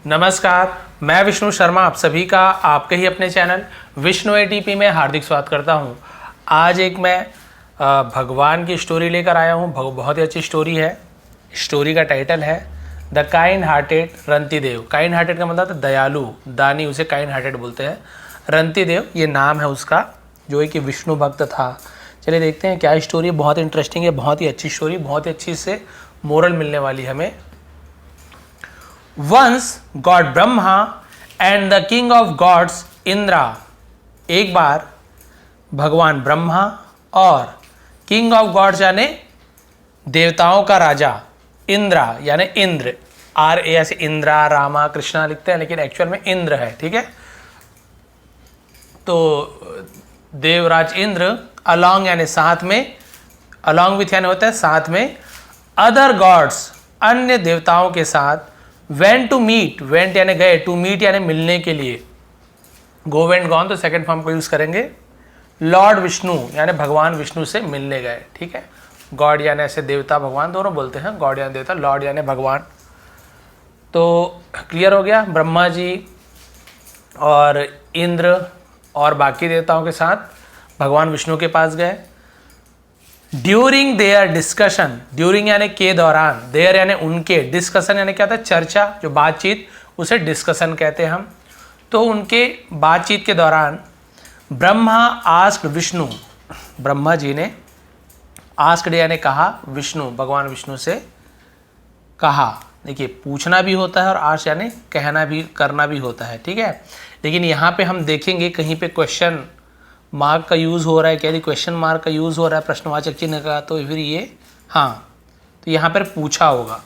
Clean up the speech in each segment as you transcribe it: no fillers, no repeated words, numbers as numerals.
नमस्कार, मैं विष्णु शर्मा आप सभी का आपके ही अपने चैनल विष्णु एटीपी में हार्दिक स्वागत करता हूं। आज एक मैं भगवान की स्टोरी लेकर आया हूं। बहुत ही अच्छी स्टोरी है। स्टोरी का टाइटल है the kind hearted Rantidev. Kind hearted का मतलब दयालु, दानी, उसे काइंड हार्टेड बोलते हैं। रंतिदेव ये नाम है उसका, जो एक विष्णु भक्त था। चलिए देखते हैं क्या स्टोरी है। बहुत इंटरेस्टिंग है, बहुत ही अच्छी स्टोरी, बहुत ही अच्छी से मोरल मिलने वाली हमें। Once God Brahma and the king of gods Indira, एक बार भगवान ब्रह्मा और किंग ऑफ गॉड्स यानी देवताओं का राजा इंद्रा यानी इंद्र, आर ए ऐसे इंद्रा रामा कृष्णा लिखते हैं लेकिन एक्चुअल में इंद्र है, ठीक है। तो देवराज इंद्र अलॉन्ग यानी साथ में, अलॉन्ग विथ यानी होता है साथ में, अदर गॉड्स अन्य देवताओं के साथ, वेंट टू मीट, वेंट यानी गए, टू मीट यानी मिलने के लिए, गो वेंट गॉन तो सेकंड फॉर्म को यूज करेंगे, लॉर्ड विष्णु यानी भगवान विष्णु से मिलने गए, ठीक है। गॉड यानी ऐसे देवता भगवान दोनों बोलते हैं, गॉड यानी देवता, लॉर्ड यानी भगवान। तो क्लियर हो गया। ब्रह्मा जी और इंद्र और बाकी देवताओं के साथ भगवान विष्णु के पास गए। ड्यूरिंग देयर डिस्कशन, ड्यूरिंग यानी के दौरान, देयर यानी उनके, डिस्कशन यानी क्या होता है चर्चा, जो बातचीत, उसे डिस्कशन कहते हैं हम। तो उनके बातचीत के दौरान ब्रह्मा आस्क्ड विष्णु, ब्रह्मा जी ने आस्क्ड यानी कहा, विष्णु भगवान विष्णु से कहा। देखिए पूछना भी होता है और आस्क यानी कहना भी, करना भी होता है, ठीक है। लेकिन यहाँ पे हम देखेंगे कहीं पे क्वेश्चन मार्क का यूज़ हो रहा है, क्या क्वेश्चन मार्क का यूज़ हो रहा है प्रश्नवाचक चिन्ह का, तो फिर ये हाँ, तो यहाँ पर पूछा होगा।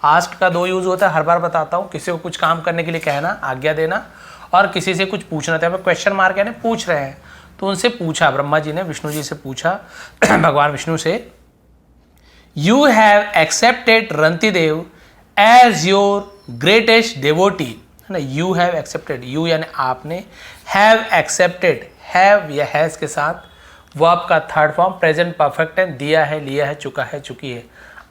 आस्क का दो यूज़ होता है, हर बार बताता हूँ। किसी को कुछ काम करने के लिए कहना, आज्ञा देना, और किसी से कुछ पूछना था। क्वेश्चन मार्क यानी पूछ रहे हैं, तो उनसे पूछा, ब्रह्मा जी ने विष्णु जी से पूछा भगवान विष्णु से, you have accepted Rantidev as your greatest devotee, है ना। यू हैव एक्सेप्टेड, यू यानी आपने, हैव एक्सेप्टेड, हैव या हैज़ के साथ वर्ब का थर्ड फॉर्म प्रेजेंट परफेक्ट है, दिया है, लिया है, चुका है, चुकी है।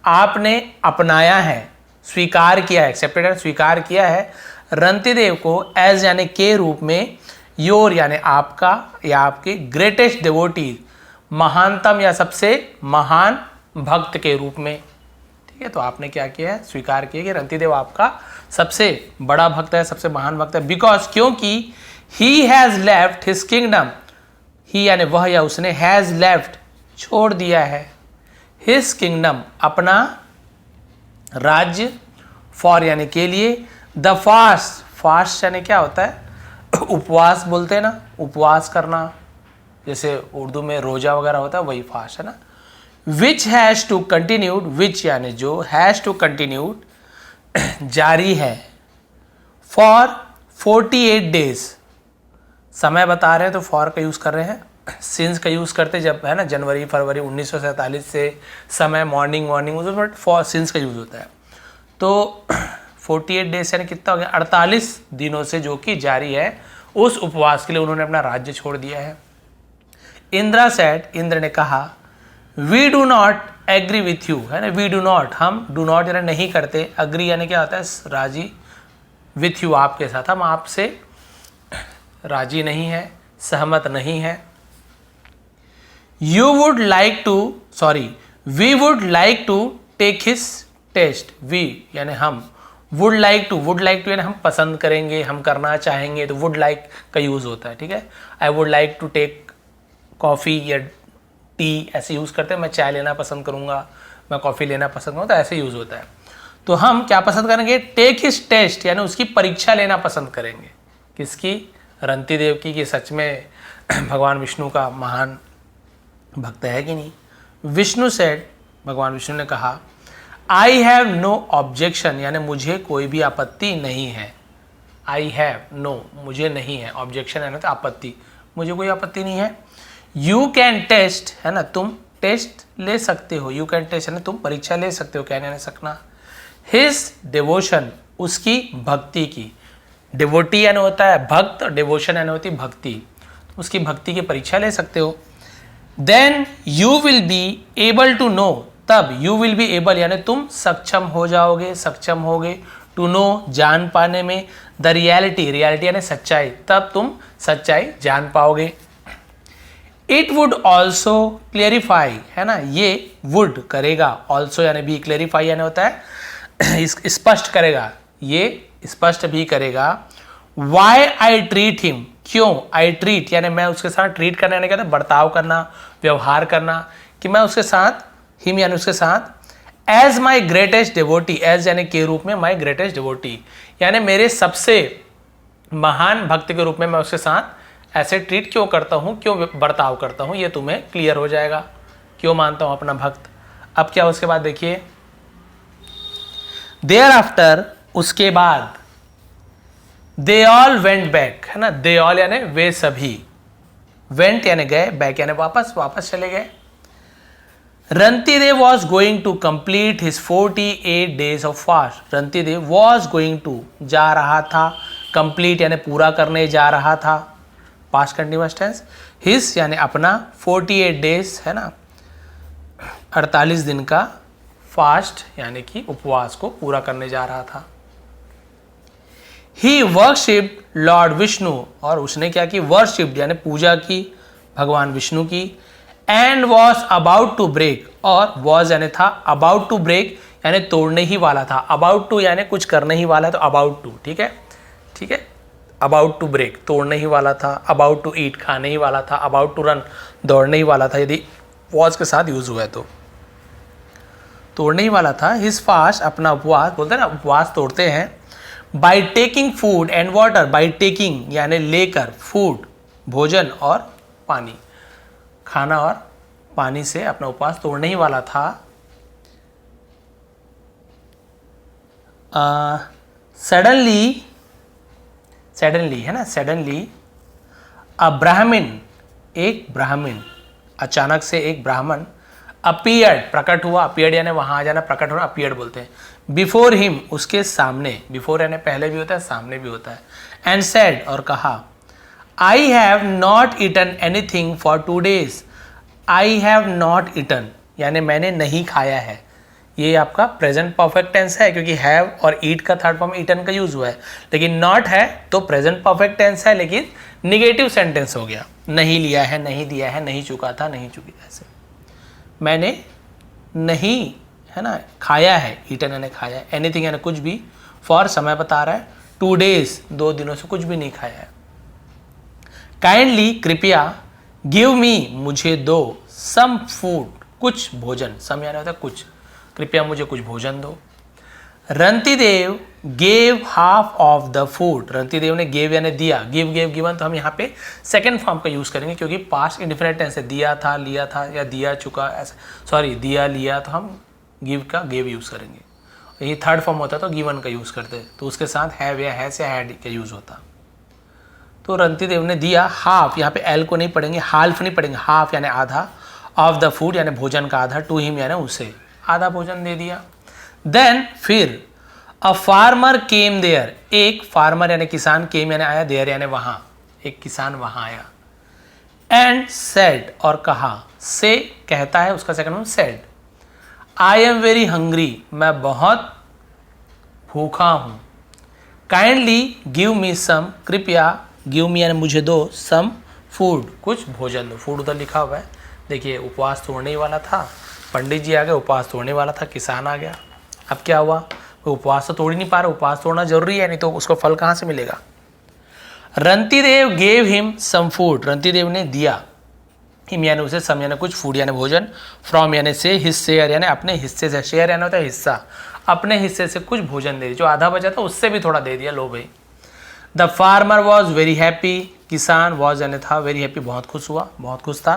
आपने अपनाया है, स्वीकार किया है, एक्सेप्टेड है स्वीकार किया है, रंतिदेव को एज यानी के रूप में, योर यानी आपका या आपके, ग्रेटेस्ट डिवोटी महानतम या सबसे महान भक्त के रूप में, ठीक है। तो आपने क्या किया है, स्वीकार किया कि रंतिदेव आपका सबसे बड़ा भक्त है, सबसे महान भक्त है। बिकॉज क्योंकि he has left his kingdom, he यानी वह या उसने, हैज लेफ्ट छोड़ दिया है, हिज किंगडम अपना राज्य, फॉर यानी के लिए, द फास्ट, फास्ट यानी क्या होता है उपवास बोलते हैं ना, उपवास करना, जैसे उर्दू में रोजा वगैरह होता है, वही फास्ट है ना। विच हैज टू कंटिन्यूड, विच यानी जो, हैज टू कंटिन्यूड जारी है, फॉर 48 डेज, समय बता रहे हैं तो फॉर का यूज़ कर रहे हैं, सिंस का यूज़ करते जब, है ना, जनवरी फरवरी 1947 से समय, मॉर्निंग उसमें फॉर सिंस का यूज़ होता है। तो 48 डेज यानी कितना हो गया, 48 दिनों से जो कि जारी है, उस उपवास के लिए उन्होंने अपना राज्य छोड़ दिया है। इंद्रा सेड, इंद्र ने कहा, we do not agree with you, है ना, वी डू नॉट, हम डू नॉट यानी नहीं करते, अग्री यानी क्या होता है राजी, विथ यू आपके साथ, हम आपसे राजी नहीं है, सहमत नहीं है। You would like to, sorry, we would like to take his test, we यानी हम, would like to, would like to यानी हम पसंद करेंगे, हम करना चाहेंगे, तो वुड लाइक का यूज़ होता है, ठीक है। I would like to take coffee या टी ऐसे यूज़ करते हैं, मैं चाय लेना पसंद करूँगा, मैं कॉफ़ी लेना पसंद करूँगा, तो ऐसे यूज़ होता है। तो हम क्या पसंद करेंगे, टेक हिज टेस्ट यानी उसकी परीक्षा लेना पसंद करेंगे। किसकी, रंतिदेव की, कि सच में भगवान विष्णु का महान भक्त है कि नहीं। विष्णु सेड, भगवान विष्णु ने कहा, आई हैव नो ऑब्जेक्शन यानी मुझे कोई भी आपत्ति नहीं है। आई हैव नो, मुझे नहीं है, ऑब्जेक्शन है ना तो आपत्ति, मुझे कोई आपत्ति नहीं है। यू कैन टेस्ट, है ना, तुम टेस्ट ले सकते हो, यू कैन टेस्ट है ना तुम परीक्षा ले सकते हो, कहने सकना। हिज डिवोशन, उसकी भक्ति की, डिवोटी यानी होता है भक्त, डिवोशन यानी होती है भक्ति, उसकी भक्ति की परीक्षा ले सकते हो। Then you will be able to know, तब यू विल बी एबल यानी तुम सक्षम हो जाओगे, सक्षम होगे, टू नो जान पाने में, द रियलिटी रियलिटी यानी सच्चाई, तब तुम सच्चाई जान पाओगे। इट वुड ऑल्सो क्लेरिफाई, है ना, ये वुड करेगा, ऑल्सो यानी भी, क्लेरिफाई यानी होता है स्पष्ट करेगा, ये स्पष्ट भी करेगा। वाई आई ट्रीट हिम, क्यों, आई ट्रीट यानी मैं उसके साथ, ट्रीट करना यानी कहते हैं बर्ताव करना, व्यवहार करना, कि मैं उसके साथ, हिम यानी उसके साथ, as my greatest devotee, as यानी के रूप में, माई ग्रेटेस्ट डिवोटी यानी मेरे सबसे महान भक्त के रूप में मैं उसके साथ ऐसे ट्रीट क्यों करता हूं, क्यों बर्ताव करता हूं, ये तुम्हें क्लियर हो जाएगा, क्यों मानता हूं अपना भक्त। अब क्या उसके बाद देखिए, देयर आफ्टर, उसके बाद, दे ऑल वेंट बैक, है ना, दे ऑल यानी वे सभी, वेंट यानी गए, बैक यानी वापस, वापस चले गए। Rantidev was going to complete his 48 days of fast, Rantidev was going to जा रहा था, कंप्लीट यानी पूरा करने जा रहा था, पास्ट कंटिन्यूअस टेंस, हिज यानी अपना, 48 days है ना, 48 दिन का फास्ट यानी कि उपवास को पूरा करने जा रहा था। ही वर्शिप्ड लॉर्ड विष्णु, और उसने क्या की, वर्शिप्ड यानी पूजा की भगवान विष्णु की। And was about to break, और वॉज यानी था, अबाउट टू ब्रेक यानी तोड़ने ही वाला था, अबाउट टू यानी कुछ करने ही वाला है, तो अबाउट टू, ठीक है, ठीक है, अबाउट टू ब्रेक तोड़ने ही वाला था, अबाउट टू ईट खाने ही वाला था, अबाउट टू रन दौड़ने ही वाला था, यदि वॉज के साथ यूज हुआ है तो तोड़ने ही वाला था। हिज फास्ट अपना उपवास, बोलते हैं ना उपवास तोड़ते हैं। By taking food and water, by taking यानी लेकर, फूड भोजन और पानी, खाना और पानी से अपना उपवास तोड़ने ही वाला था। सडनली, सडनली है ना, सडनली अ ब्राह्मण, एक ब्राह्मण, अचानक से एक ब्राह्मण, अपीयर्ड प्रकट हुआ, अपीयर्ड यानी वहां आ जाना, प्रकट होना अपीयर्ड बोलते हैं। बिफोर हिम उसके सामने, बिफोर यानी पहले भी होता है, सामने भी होता है। एंड सेड और कहा, I have not eaten anything for 2 days, I have not eaten यानी मैंने नहीं खाया है, ये आपका प्रेजेंट परफेक्ट टेंस है, क्योंकि हैव और ईट का थर्ड फॉर्म ईटन का यूज हुआ है। लेकिन नॉट है तो प्रेजेंट परफेक्ट टेंस है, लेकिन निगेटिव सेंटेंस हो गया, नहीं लिया है, नहीं दिया है, नहीं चुका था, नहीं चुकी, ऐसे मैंने नहीं, है ना, खाया है, ईटन यानी खाया है, एनीथिंग यानी कुछ भी, फॉर समय बता रहा है, 2 days 2 दिनों से कुछ भी नहीं खाया है। काइंडली कृपया, गिव मी मुझे दो, सम फूड कुछ भोजन, सम यानी होता है कुछ, कृपया मुझे कुछ भोजन दो। Rantidev gave half of the food, Rantidev ने गेव यानी दिया, गिव गेव गिवन, तो हम यहाँ पे सेकेंड फॉर्म का यूज करेंगे, क्योंकि पास्ट इंडिफिनिट टेंस है, दिया था, लिया था, या दिया चुका, ऐसा, सॉरी दिया लिया, तो हम गिव का गेव यूज करेंगे। यही थर्ड फॉर्म होता तो गिवन का यूज करते, तो उसके साथ हैव या हैज या हैड का यूज होता। तो रंतिदेव ने दिया हाफ, यहाँ पे एल को नहीं पढ़ेंगे, हाल्फ नहीं पढ़ेंगे, हाफ यानी आधा, ऑफ द फूड यानी भोजन का आधा, टू हिम यानी उसे आधा भोजन दे दिया। देन फिर अ फार्मर केम देयर, एक फार्मर यानी किसान, केम यानी आया, देयर यानी वहां, एक किसान वहां आया। एंड सेड और कहा, से कहता है, उसका second form said. I am very hungry, मैं बहुत भूखा हूं। काइंडली गिव मी सम, कृपया, गिव मी यानी मुझे दो, सम फूड कुछ भोजन दो, फूड उधर लिखा हुआ है, देखिए उपवास तोड़ने वाला था, पंडित जी आ गए, उपवास तोड़ने वाला था, किसान आ गया, अब क्या हुआ, वो उपवास तो तोड़ ही नहीं पा रहा, उपवास तोड़ना जरूरी है, नहीं तो उसको फल कहाँ से मिलेगा। Rantidev gave him some food, Rantidev ने दिया, हिम यानी उसे, सम यानी कुछ, फूड यानी भोजन, फ्रॉम यानी से, हिज शेयर यानी अपने हिस्से से, शेयर यानी होता है हिस्सा, अपने हिस्से से कुछ भोजन दे दिया, जो आधा बचा था उससे भी थोड़ा दे दिया, लो भाई। The farmer was very happy, किसान वॉज यानी था, वेरी हैप्पी बहुत खुश हुआ, बहुत खुश था।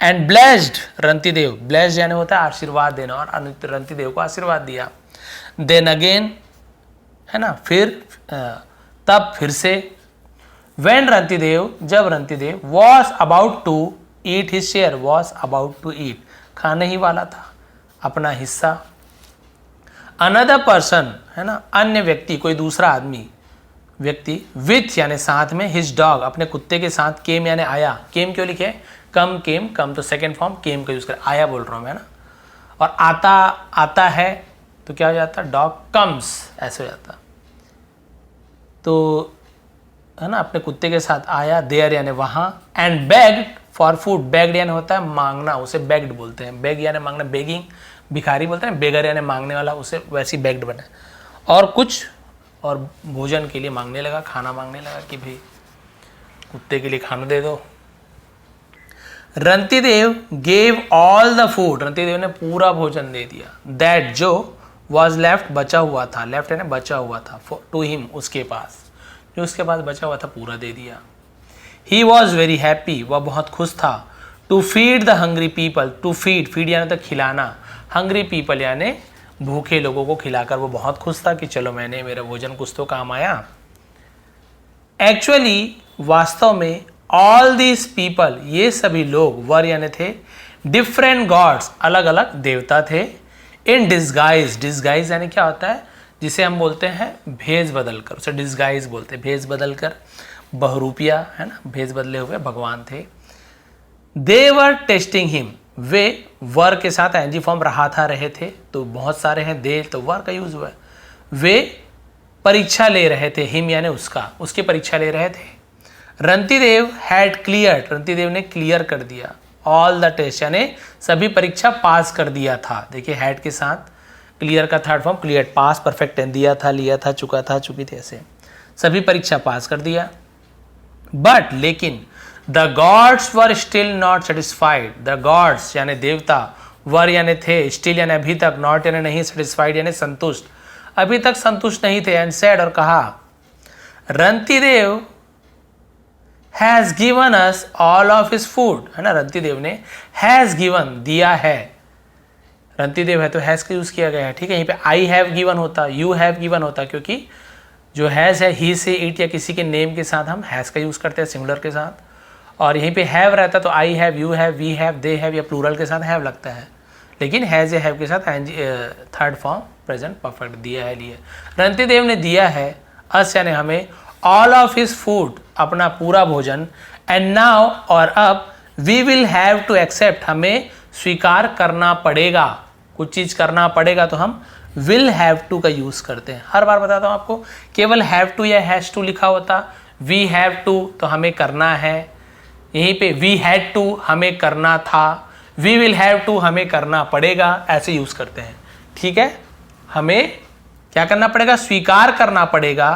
एंड ब्लेस्ड रंतिदेव, ब्लेस्ड यानी होता है आशीर्वाद देना, और रंतिदेव को आशीर्वाद दिया। देन अगेन, है ना, फिर तब फिर से, वेन रंतिदेव, जब Rantidev, was about to eat his share, was about to eat खाने ही वाला था अपना हिस्सा। अनदर पर्सन, है ना, अन्य व्यक्ति, कोई दूसरा आदमी, व्यक्ति, विथ यानी साथ में, हिज डॉग अपने कुत्ते के साथ, केम यानी आया, केम क्यों लिखे, कम केम, कम तो सेकेंड फॉर्म केम का यूज कर, आया बोल रहा हूं मैं ना, और आता, आता है तो क्या हो जाता, डॉग कम्स, ऐसे हो जाता। तो है ना अपने कुत्ते के साथ आया, देयर यानी वहाँ, and bagged for food, bagged यानी होता है मांगना, उसे बेग्ड बोलते हैं, बेग यानी मांगना, बेगिंग भिखारी बोलते हैं, बेगर यानी मांगने वाला, उसे वैसी बेग्ड बना, और कुछ और भोजन के लिए मांगने लगा, खाना मांगने लगा कि भाई कुत्ते के लिए खाना दे दो। Rantidev gave all the food, Rantidev ने पूरा भोजन दे दिया, दैट जो वॉज लेफ्ट बचा हुआ था, लेफ्ट यानी बचा हुआ था, टू हिम उसके पास, जो उसके पास बचा हुआ था पूरा दे दिया। ही वॉज वेरी हैप्पी, वह बहुत खुश था, to feed the hungry people, to feed, feed यानी तो खिलाना, हंग्री पीपल यानी भूखे लोगों को खिलाकर वो बहुत खुश था कि चलो मैंने मेरा भोजन कुछ तो काम आया। एक्चुअली वास्तव में ऑल दीज पीपल, ये सभी लोग, वर यानी थे, डिफरेंट गॉड्स, अलग अलग देवता थे, इन डिस्गाइज, डिस्गाइज यानी क्या होता है, जिसे हम बोलते हैं भेष बदल कर, उसे डिस्गाइज बोलते हैं, भेष बदल कर, बहुरूपिया है ना, भेष बदले हुए भगवान थे। दे वर टेस्टिंग हिम, वे वर के साथ एनजी फॉर्म रहा था, रहे थे, तो बहुत सारे हैं, दे तो वर का यूज हुआ है, वे परीक्षा ले रहे थे, हिम यानी उसका, उसकी परीक्षा ले रहे थे। रंतिदेव हैड क्लियर, रंतिदेव ने क्लियर कर दिया, ऑल द टेस्ट यानी सभी परीक्षा पास कर दिया था। देखिए हैड के साथ क्लियर का थर्ड फॉर्म क्लियर, पास परफेक्ट टेंस, दिया था, लिया था, चुका था, चुकी थी, ऐसे सभी परीक्षा पास कर दिया। बट लेकिन the gods were still not satisfied, the gods यानी देवता, वर यानी थे, स्टिल यानी अभी तक, नॉट यानी नहीं, सेटिस्फाइड यानी संतुष्ट, अभी तक संतुष्ट नहीं थे, एंड सेड और कहा, Rantidev has given us all of his food, है ना, रंतिदेव ने हैज गिवन दिया है, रंतिदेव है तो हैज का यूज किया गया है, ठीक है। यहीं पे आई हैव गिवन होता, यू हैव गिवन होता, क्योंकि जो हैज है ही से इट या किसी के नेम के साथ हम हैज का यूज करते हैं सिंगुलर के साथ, और यहीं पे हैव रहता तो I have, you have, we have, they have या प्लूरल के साथ हैव लगता है, लेकिन हैज या हैव के साथ थर्ड फॉर्म प्रेजेंट परफेक्ट, दिया है, लिए। रंतिदेव ने दिया है, अस यानी हमें, ऑल ऑफ हिज फूड, अपना पूरा भोजन, एंड नाउ और अब, we will have to accept, हमें स्वीकार करना पड़ेगा, कुछ चीज करना पड़ेगा तो हम विल हैव टू का यूज करते हैं। हर बार बताता हूं आपको, केवल हैव टू या हैज टू लिखा होता, वी हैव टू तो हमें करना है, यहीं पे वी हैड टू हमें करना था, वी विल हैव टू हमें करना पड़ेगा, ऐसे यूज करते हैं, ठीक है। हमें क्या करना पड़ेगा, स्वीकार करना पड़ेगा,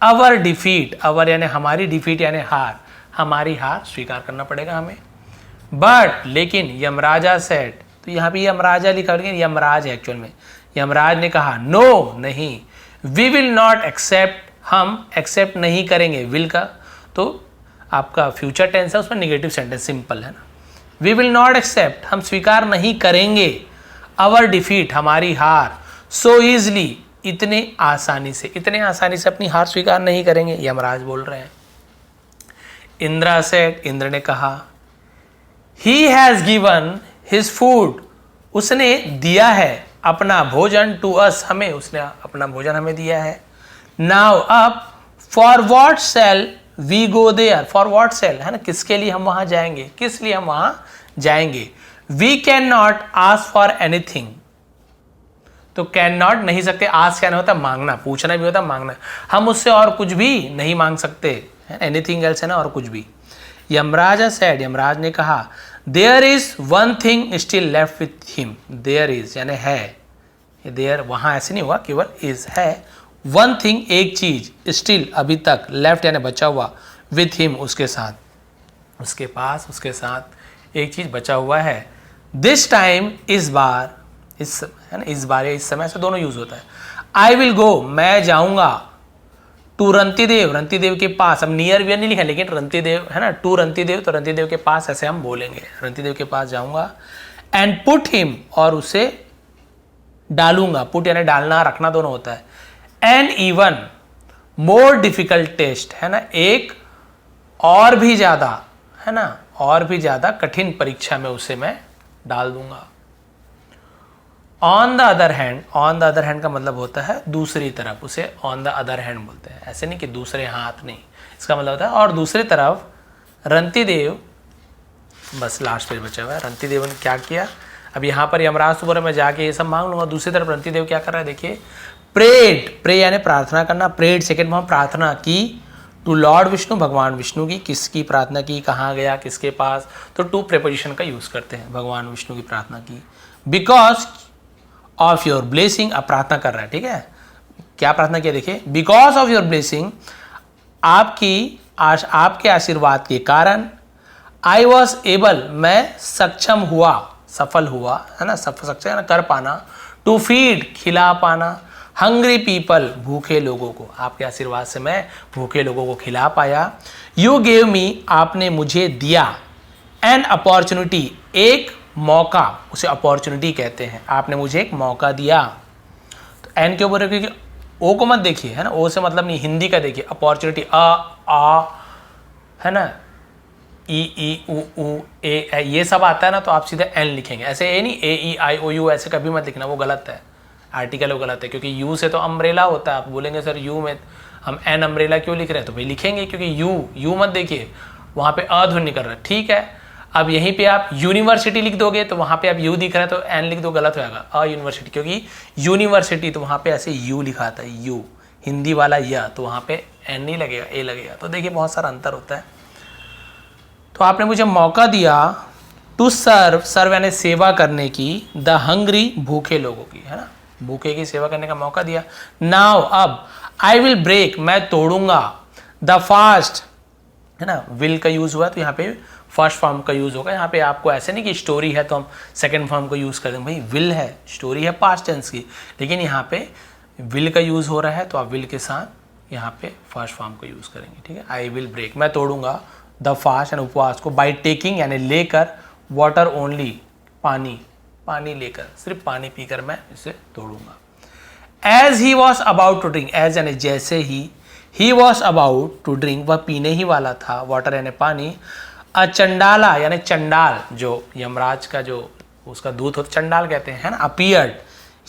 अवर डिफीट, अवर यानी हमारी, डिफीट यानी हार, हमारी हार स्वीकार करना पड़ेगा हमें। बट लेकिन यमराजा सेड, तो यहाँ पे यमराजा लिखा, लेकिन यमराज है एक्चुअल में, यमराज ने कहा, नो नहीं, वी विल नॉट एक्सेप्ट, हम एक्सेप्ट नहीं करेंगे, विल का तो आपका फ्यूचर टेंस है, उसमें निगेटिव सेंटेंस सिंपल है ना, वी विल नॉट एक्सेप्ट, हम स्वीकार नहीं करेंगे, अवर डिफीट हमारी हार, सो ईजली इतने आसानी से, इतने आसानी से अपनी हार स्वीकार नहीं करेंगे, यमराज बोल रहे हैं। इंद्रा सेड, इंद्र ने कहा, he has given his food, उसने दिया है अपना भोजन, टू अस हमें, उसने अपना भोजन हमें दिया है। नाउ अब, for what sale we go there, for what sale है ना, किसके लिए हम वहां जाएंगे, किस लिए हम वहां जाएंगे। We can not ask for anything, तो कैन नॉट नहीं सकते, आस्क क्या होता है मांगना, पूछना भी होता है मांगना, हम उससे और कुछ भी नहीं मांग सकते, एनीथिंग एल्स है ना, और कुछ भी। यमराजा सेड, यमराज ने कहा, there is one thing still left with him, there is यानी है, देयर वहां ऐसे नहीं हुआ, केवल इज है, वन थिंग एक चीज, स्टिल अभी तक, लेफ्ट यानी बचा हुआ, विथ हिम उसके साथ, उसके पास, उसके साथ एक चीज बचा हुआ है। दिस टाइम इस बार, इस है ना, इस बार या इस समय से दोनों यूज होता है। आई विल गो मैं जाऊंगा, टू रंतिदेव, रंतिदेव के पास, अब नियर भी नहीं लिखा लेकिन रंतिदेव है ना, टू रंतिदेव तो रंतिदेव के पास ऐसे हम बोलेंगे, रंतिदेव के पास जाऊंगा, एंड पुट हिम और उसे डालूंगा, पुट यानी डालना रखना दोनों होता है, an even more difficult test है ना, एक और भी ज्यादा है ना, और भी ज्यादा कठिन परीक्षा में उसे मैं डाल दूंगा। On the other hand, on the other hand का मतलब होता है दूसरी तरफ, उसे ऑन द अदर हैंड बोलते हैं, ऐसे नहीं कि दूसरे हाथ नहीं, इसका मतलब होता है और दूसरी तरफ। रंतिदेव, बस लास्ट पेज बचा हुआ है, रंतिदेव ने क्या किया, अब यहाँ पर यमराज सुबर में जाके ये सब मांग लूंगा, दूसरी तरफ रंतिदेव क्या कर रहा है देखिए, प्रेड, प्रे यानी प्रार्थना करना, प्रेड सेकेंड फॉर्म प्रार्थना की, टू लॉर्ड विष्णु, भगवान विष्णु की। किसकी प्रार्थना की, कहाँ गया, किसके पास, तो टू प्रेपोजिशन का यूज करते हैं, भगवान विष्णु की प्रार्थना की। बिकॉज ऑफ योर ब्लेसिंग, अब प्रार्थना कर रहा है, ठीक है, क्या प्रार्थना किया देखिए, बिकॉज ऑफ योर ब्लेसिंग, आपके आशीर्वाद के कारण, आई वॉज एबल, मैं सक्षम हुआ, सफल हुआ, है ना, सक्षम है ना, कर पाना, टू फीड, खिला पाना, हंग्री पीपल, भूखे लोगों को, आपके आशीर्वाद से मैं भूखे लोगों को खिला पाया। यू गेव मी, आपने मुझे दिया, एन अपॉर्चुनिटी, एक मौका, उसे अपॉर्चुनिटी कहते हैं, आपने मुझे एक मौका दिया। तो एन क्यों बोल रहे, क्योंकि ओ को मत देखिए, है ना, ओ से मतलब नहीं, हिंदी का देखिए, अपॉर्चुनिटी, आ, है ना, ई उ ए, ये सब आता है ना, तो आप सीधे एन लिखेंगे, ऐसे ए नहीं, ए ई आई ओ यू ऐसे कभी मत लिखना, वो गलत है, आर्टिकल वो गलत है, क्योंकि यू से तो अम्ब्रेला होता है। आप बोलेंगे सर यू में हम एन अम्ब्रेला क्यों लिख रहे हैं, तो भाई लिखेंगे, क्योंकि यू मत देखिए, वहाँ पे अध्वनि कर रहा है, ठीक है। अब यहीं पे आप यूनिवर्सिटी लिख दोगे तो वहाँ पे आप यू दिख रहा है तो एन लिख दो, गलत हो जाएगा, अ यूनिवर्सिटी, क्योंकि यूनिवर्सिटी तो वहाँ पे ऐसे यू लिखा आता है, यू हिंदी वाला या, तो वहाँ पे एन नहीं लगेगा, ए लगेगा। तो देखिए बहुत सारा अंतर होता है। तो आपने मुझे मौका दिया, टू सर्व, सर्व यानी सेवा करने की, द हंग्री, भूखे लोगों की, है ना, भूखे की सेवा करने का मौका दिया। नाउ, अब, आई विल ब्रेक, मैं तोड़ूंगा, द फास्ट, है ना, विल का यूज हुआ तो यहाँ पे फर्स्ट फॉर्म का यूज होगा। यहाँ पे आपको ऐसे नहीं कि स्टोरी है तो हम सेकंड फॉर्म को यूज कर देंगे, भाई विल है, स्टोरी है पास्ट टेंस की, लेकिन यहाँ पे विल का यूज हो रहा है तो आप विल के साथ यहाँ पे फर्स्ट फॉर्म को यूज करेंगे, ठीक है। आई विल ब्रेक, मैं तोड़ूंगा, द फास्ट यानी उपवास को, बाई टेकिंग यानी लेकर, वाटर ओनली, पानी लेकर, सिर्फ पानी पीकर मैं इसे तोड़ूंगा। As he was about to drink, as यानी जैसे he was about to drink, वह पीने ही वाला था, वाटर यानी पानी। चंडाला यानी चंडाल, जो यमराज का जो उसका दूत होता चंडाल कहते हैं, है ना, अपीयर्ड,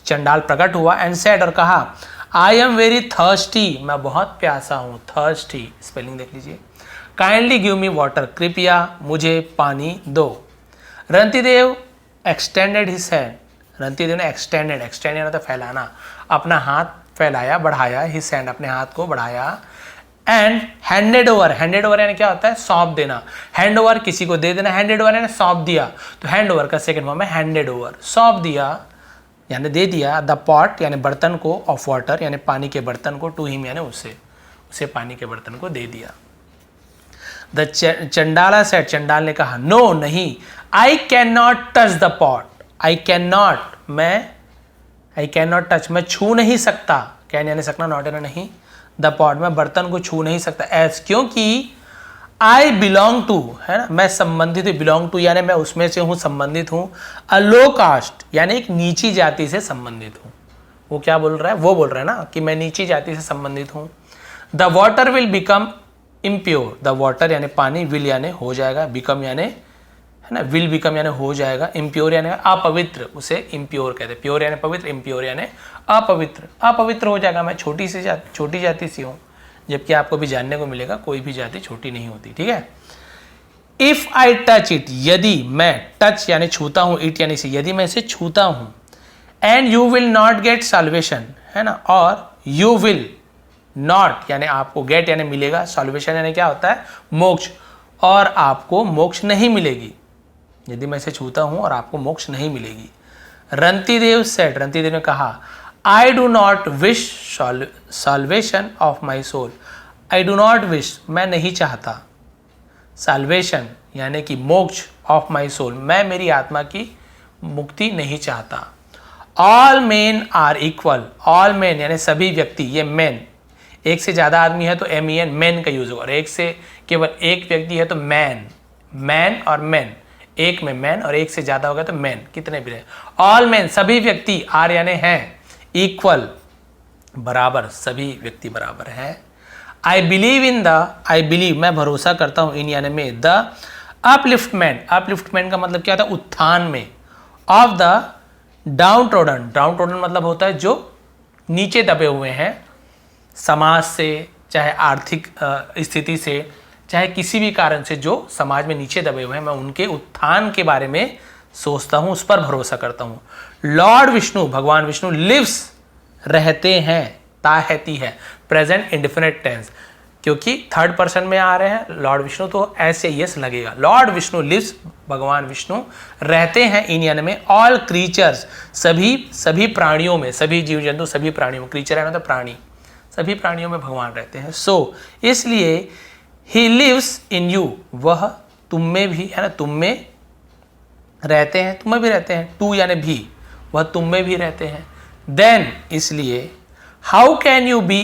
चंडाल प्रकट हुआ, एंड सेड, और कहा, आई एम वेरी थर्स्टी, मैं बहुत प्यासा हूँ, थर्स्टी स्पेलिंग देख लीजिए। काइंडली गिव मी वाटर, कृपया मुझे पानी दो। Rantidev extended his hand, Rantidev ने एक्सटेंडेड यानी तो फैलाना, अपना हाथ फैलाया, बढ़ाया, हिज हैंड अपने हाथ को बढ़ाया, एंड हैंडेड ओवर यानी क्या होता है, सौंप देना, हैंड ओवर किसी को दे देना, हैंडेड ओवर यानी सौंप दिया, तो हैंड ओवर का सेकंड फॉर्म है हैंडेड ओवर, सौंप दिया यानी दे दिया, द पॉट यानी बर्तन को, ऑफ वाटर यानी पानी के बर्तन को, टू हिम यानी उसे पानी के बर्तन को दे दिया। द चंडाला सेड, चंडाल ने कहा, नो नहीं, I can not touch the pot, I can not touch, मैं छू नहीं सकता, कैन यानी सकना, नॉट यानी नहीं, द पॉट मैं बर्तन को छू नहीं सकता, एज क्योंकि आई बिलोंग टू, है ना, मैं संबंधित हूँ, बिलोंग टू यानी मैं उसमें से हूँ, संबंधित हूँ, अ लो कास्ट यानी एक नीची जाति से संबंधित हूँ। वो क्या बोल रहा है, वो बोल रहा है ना कि मैं नीची जाति से संबंधित हूँ। The water will become impure, the water यानी पानी, विल यानी हो जाएगा, बिकम यानी, है ना, विल बिकम यानी हो जाएगा, इम्प्योर यानी अपवित्र, उसे इम्प्योर कहते हैं, प्योर यानी पवित्र, इम्प्योर यानी अपवित्र हो जाएगा, मैं छोटी जाति सी हूँ, जबकि आपको भी जानने को मिलेगा कोई भी जाति छोटी नहीं होती, ठीक है। इफ आई टच इट, यदि मैं, टच यानी छूता हूँ, इट यानी से, यदि मैं इसे छूता हूँ, and you will not get salvation, है ना, और यू विल नॉट यानी आपको, गेट यानी मिलेगा, सॉल्वेशन यानी क्या होता है, मोक्ष, और आपको मोक्ष नहीं मिलेगी, यदि मैं इसे छूता हूं और आपको मोक्ष नहीं मिलेगी। रंतिदेव सेड, रंतिदेव ने कहा, I do not wish salvation of my soul, I do not wish मैं नहीं चाहता, साल्वेशन यानी कि मोक्ष, ऑफ माई सोल मैं मेरी आत्मा की मुक्ति नहीं चाहता। All men are equal, all men यानी सभी व्यक्ति, ये मेन, एक से ज़्यादा आदमी है तो MEN मैन का यूज होगा, और एक से केवल एक व्यक्ति है तो मैन और मैन, एक में मैन और एक से ज़्यादा होगा तो मैन, कितने भी रहे। ऑल मैन सभी व्यक्ति, आर यानी हैं, इक्वल बराबर, सभी व्यक्ति बराबर हैं। I believe in the, I believe मैं भरोसा करता हूँ, इन यानी में, द अपलिफ्टमेंट का मतलब क्या होता है, उत्थान में, ऑफ द डाउन ट्रोडन मतलब होता है जो नीचे दबे हुए हैं, समाज से, चाहे आर्थिक स्थिति से, चाहे किसी भी कारण से जो समाज में नीचे दबे हुए हैं, मैं उनके उत्थान के बारे में सोचता हूं, उस पर भरोसा करता हूं। लॉर्ड विष्णु भगवान विष्णु लिव्स रहते हैं, ताहती है, प्रेजेंट इंडेफिनिट टेंस, क्योंकि थर्ड पर्सन में आ रहे हैं लॉर्ड विष्णु, तो ऐसे यस लगेगा। लॉर्ड विष्णु लिव्स, भगवान विष्णु रहते हैं इन यानी में ऑल क्रीचर्स, सभी प्राणियों में, सभी जीव जंतु, सभी प्राणियों में, क्रीचर है ना तो प्राणी, सभी प्राणियों में भगवान रहते हैं। सो इसलिए ही लिव्स इन यू, वह तुम में भी है ना, तुम में रहते हैं, तुम में भी रहते हैं, टू यानी भी, वह तुम में भी रहते हैं। देन इसलिए how can you be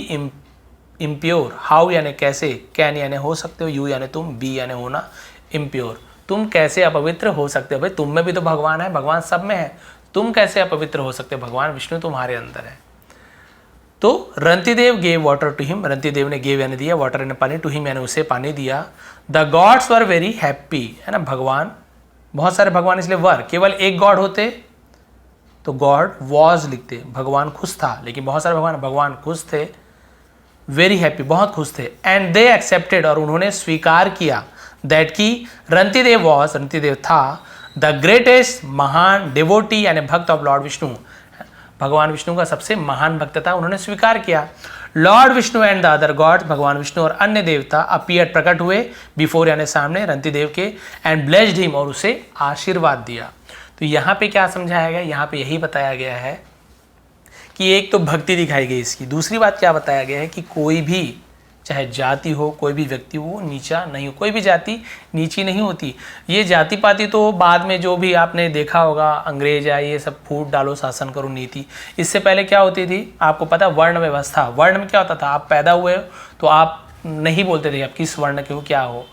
impure, how यानी कैसे, कैन यानी हो सकते हो, यू यानी तुम, बी यानी होना, इम्प्योर तुम कैसे अपवित्र हो सकते हो। भाई तुम में भी तो भगवान है, भगवान सब में है, तुम कैसे अपवित्र हो सकते हो, भगवान विष्णु तुम्हारे अंदर है। तो Rantidev gave water to him, Rantidev ने गेव यानी दिया, वाटर यानी पानी, टू हिम यानी उसे पानी दिया। The gods were very happy, है ना, भगवान, बहुत सारे भगवान इसलिए वर, केवल एक गॉड होते तो गॉड वॉज लिखते, भगवान खुश था, लेकिन बहुत सारे भगवान खुश थे, वेरी हैप्पी बहुत खुश थे। एंड दे एक्सेप्टेड, और उन्होंने स्वीकार किया, दैट की रंतिदेव वॉज, रंतिदेव था, द ग्रेटेस्ट महान डिवोटी यानी भक्त ऑफ लॉर्ड विष्णु, भगवान विष्णु का सबसे महान भक्त था, उन्होंने स्वीकार किया। Lord Vishnu and the other gods, भगवान विष्णु और अन्य देवता अपीयर प्रकट हुए, बिफोर यानी सामने रंतिदेव के, एंड ब्लेस्ड हिम और उसे आशीर्वाद दिया। तो यहाँ पे क्या समझाया गया, यहाँ पे यही बताया गया है कि एक तो भक्ति दिखाई गई इसकी, दूसरी बात क्या बताया गया है कि कोई भी चाहे जाति हो, कोई भी व्यक्ति हो, नीचा नहीं हो, कोई भी जाति नीची नहीं होती। ये जाति पाति तो बाद में जो भी आपने देखा होगा, अंग्रेज आए ये सब फूट डालो शासन करो नीति, इससे पहले क्या होती थी आपको पता, वर्ण व्यवस्था। वर्ण में क्या होता था, आप पैदा हुए तो आप नहीं बोलते थे आप किस वर्ण के हो क्या हो,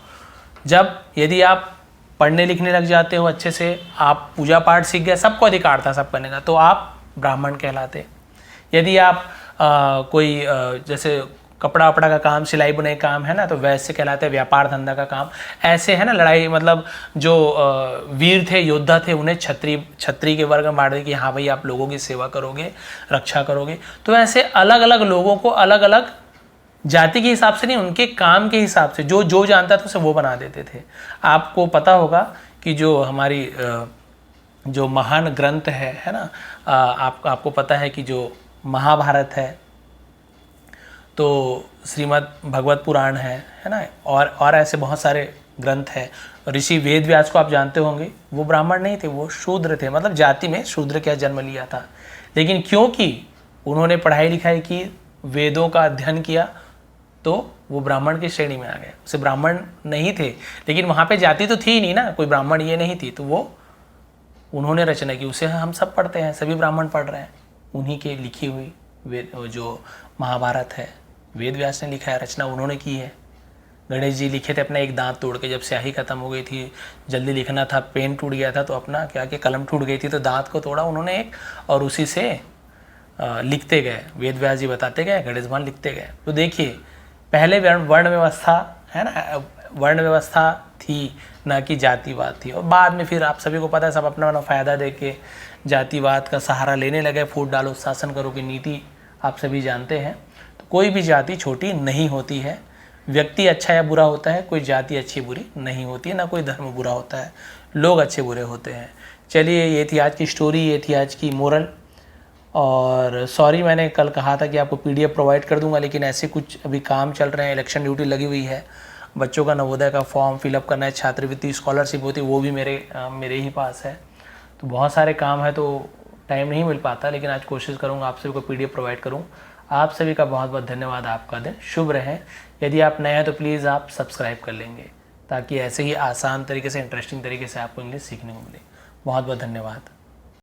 जब यदि आप पढ़ने लिखने लग जाते हो अच्छे से, आप पूजा पाठ सीख गए, सबको अधिकार था सब करने का, तो आप ब्राह्मण कहलाते। यदि आप कोई जैसे कपड़ा वपड़ा का काम, सिलाई बुनाई काम है ना, तो वैसे कहलाते हैं, व्यापार धंधा का काम ऐसे है ना, लड़ाई मतलब जो वीर थे, योद्धा थे, उन्हें छत्री के वर्ग में बांट दिया कि हाँ भाई आप लोगों की सेवा करोगे, रक्षा करोगे। तो ऐसे अलग अलग लोगों को अलग अलग जाति के हिसाब से नहीं, उनके काम के हिसाब से जो जानता था उसे वो बना देते थे। आपको पता होगा कि जो हमारी जो महान ग्रंथ है ना, आपको पता है कि जो महाभारत है, तो श्रीमद् भगवत पुराण है ना, और ऐसे बहुत सारे ग्रंथ हैं। ऋषि वेद व्यास को आप जानते होंगे, वो ब्राह्मण नहीं थे, वो शूद्र थे, मतलब जाति में शूद्र का जन्म लिया था, लेकिन क्योंकि उन्होंने पढ़ाई लिखाई की, वेदों का अध्ययन किया, तो वो ब्राह्मण की श्रेणी में आ गए। उसे ब्राह्मण नहीं थे, लेकिन वहाँ पे जाति तो थी नहीं ना, कोई ब्राह्मण ये नहीं थी, तो वो उन्होंने रचना की, उसे हम सब पढ़ते हैं, सभी ब्राह्मण पढ़ रहे हैं, उन्हीं के लिखी हुई वेद जो महाभारत है, वेद व्यास ने लिखा है, रचना उन्होंने की है। गणेश जी लिखे थे अपना एक दांत तोड़ के, जब स्याही खत्म हो गई थी, जल्दी लिखना था, पेन टूट गया था, तो अपना क्या कि कलम टूट गई थी, तो दांत को तोड़ा उन्होंने एक, और उसी से लिखते गए, वेद व्यास जी बताते गए, गणेश भगवान लिखते गए। तो देखिए पहले वर्ण व्यवस्था है ना, वर्ण व्यवस्था थी, ना कि जातिवाद थी, और बाद में फिर आप सभी को पता है सब अपना अपना फ़ायदा दे के जातिवाद का सहारा लेने लगे, फूट डालो शासन करो की नीति आप सभी जानते हैं। तो कोई भी जाति छोटी नहीं होती है, व्यक्ति अच्छा या बुरा होता है, कोई जाति अच्छी बुरी नहीं होती है, ना कोई धर्म बुरा होता है, लोग अच्छे बुरे होते हैं। चलिए ये थी आज की स्टोरी, ये थी आज की मोरल। और सॉरी मैंने कल कहा था कि आपको पीडीएफ प्रोवाइड कर दूंगा, लेकिन ऐसे कुछ अभी काम चल रहे हैं, इलेक्शन ड्यूटी लगी हुई है, बच्चों का नवोदय का फॉर्म फिलअप करना है, छात्रवृत्ति स्कॉलरशिप होती है वो भी मेरे ही पास है, तो बहुत सारे काम है, तो टाइम नहीं मिल पाता, लेकिन आज कोशिश करूँगा आप सभी को पीडीएफ प्रोवाइड करूँ। आप सभी का बहुत बहुत धन्यवाद, आपका दिन शुभ रहे। यदि आप नए हैं तो प्लीज़ आप सब्सक्राइब कर लेंगे, ताकि ऐसे ही आसान तरीके से, इंटरेस्टिंग तरीके से आपको इंग्लिश सीखने को मिले। बहुत बहुत धन्यवाद।